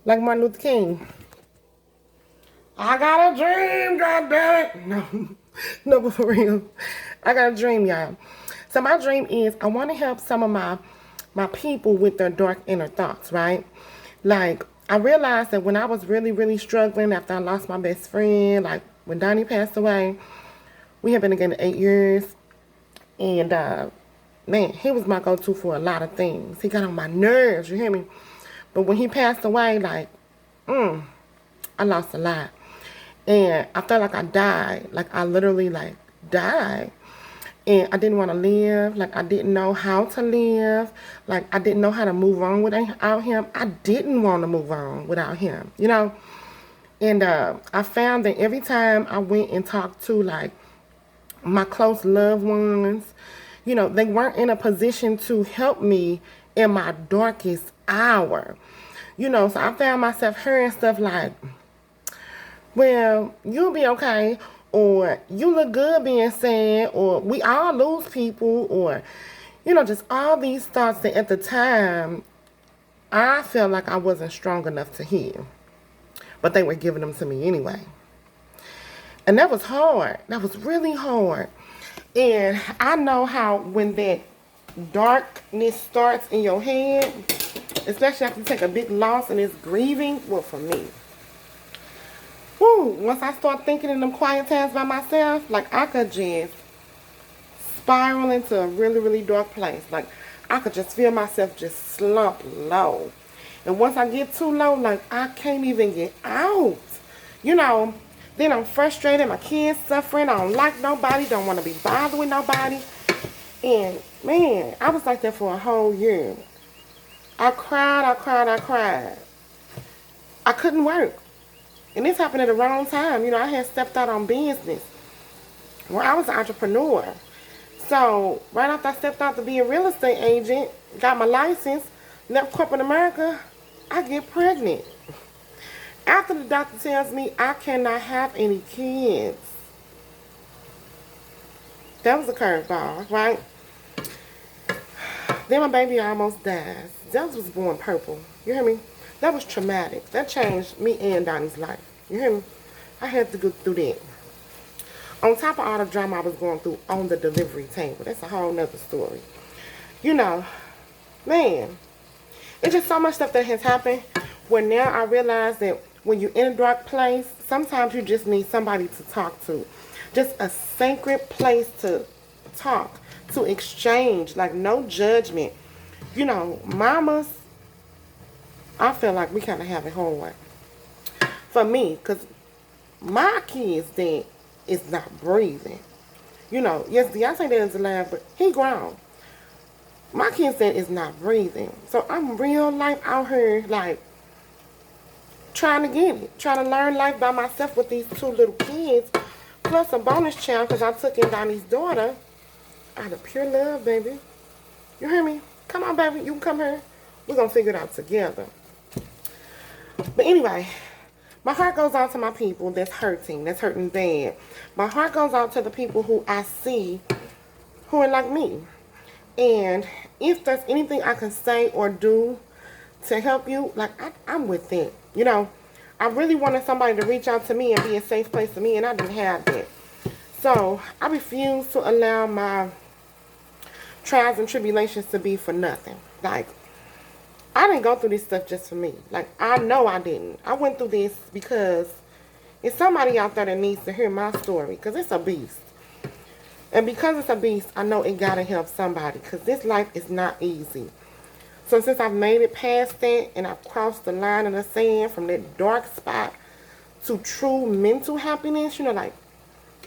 Like Martin Luther King. I got a dream, God damn it. No, no, but for real. I got a dream, y'all. So my dream is I want to help some of my people with their dark inner thoughts, right? Like I realized that when I was really, really struggling after I lost my best friend, like when Donnie passed away, we have been together 8 years, and man, he was my go-to for a lot of things. He got on my nerves, you hear me? But when he passed away, like, I lost a lot. And I felt like I died. Like I literally like died. And I didn't want to live. Like I didn't know how to live. Like I didn't know how to move on without him. I didn't want to move on without him, you know? And I found that every time I went and talked to like my close loved ones, you know, they weren't in a position to help me in my darkest hour. You know, so I found myself hearing stuff like, well, you'll be okay, or you look good being sad, or we all lose people, or, you know, just all these thoughts that at the time I felt like I wasn't strong enough to hear. But they were giving them to me anyway. And that was hard. That was really hard. And I know how when that darkness starts in your head, especially after you take a big loss and it's grieving, well, for me. Woo, once I start thinking in them quiet times by myself, like I could just spiral into a really, really dark place. Like I could just feel myself just slump low. And once I get too low, like I can't even get out. You know, then I'm frustrated, my kids suffering, I don't like nobody, don't want to be bothered with nobody. And man, I was like that for a whole year. I cried, I cried, I cried. I couldn't work. And this happened at the wrong time. You know, I had stepped out on business where I was an entrepreneur. So right after I stepped out to be a real estate agent, got my license, left corporate America, I get pregnant. After the doctor tells me I cannot have any kids. That was a curveball, right? Then my baby almost dies. Zells was born purple. You hear me? That was traumatic. That changed me and Donnie's life. You hear me? I had to go through that. On top of all the drama I was going through on the delivery table. That's a whole nother story. You know, man, it's just so much stuff that has happened where now I realize that when you're in a dark place, sometimes you just need somebody to talk to. Just a sacred place to talk, to exchange, like no judgment. You know, mamas, I feel like we kind of have it hard. For me, because my kids dad is not breathing. You know, yes, Deontay dad is alive, but he grown. My kid's dad is not breathing. So I'm real life out here, like, trying to get it. Trying to learn life by myself with these two little kids. Plus a bonus child, because I took in Donnie's daughter out of pure love, baby. You hear me? Come on, baby. You can come here. We're going to figure it out together. But anyway, my heart goes out to my people that's hurting bad. My heart goes out to the people who I see who are like me. And if there's anything I can say or do to help you, like, I'm with it. You know, I really wanted somebody to reach out to me and be a safe place for me, and I didn't have that. So I refuse to allow my trials and tribulations to be for nothing. Like, I didn't go through this stuff just for me. Like, I know I didn't. I went through this because it's somebody out there that needs to hear my story, because it's a beast. And because it's a beast, I know it gotta help somebody, because this life is not easy. So since I've made it past that and I've crossed the line in the sand from that dark spot to true mental happiness, you know, like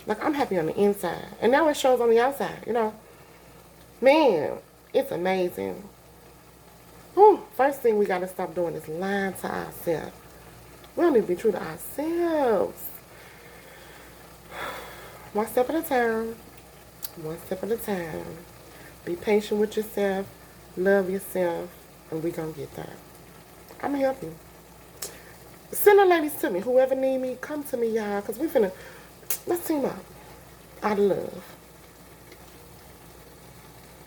I'm happy on the inside. And now it shows on the outside, you know. Man, it's amazing. Whew, first thing we gotta stop doing is lying to ourselves. We don't need to be true to ourselves. One step at a time. One step at a time. Be patient with yourself. Love yourself. And we gonna get there. I'm gonna help you. Send the ladies to me. Whoever need me, come to me, y'all. Because we finna, let's team up. Out of love.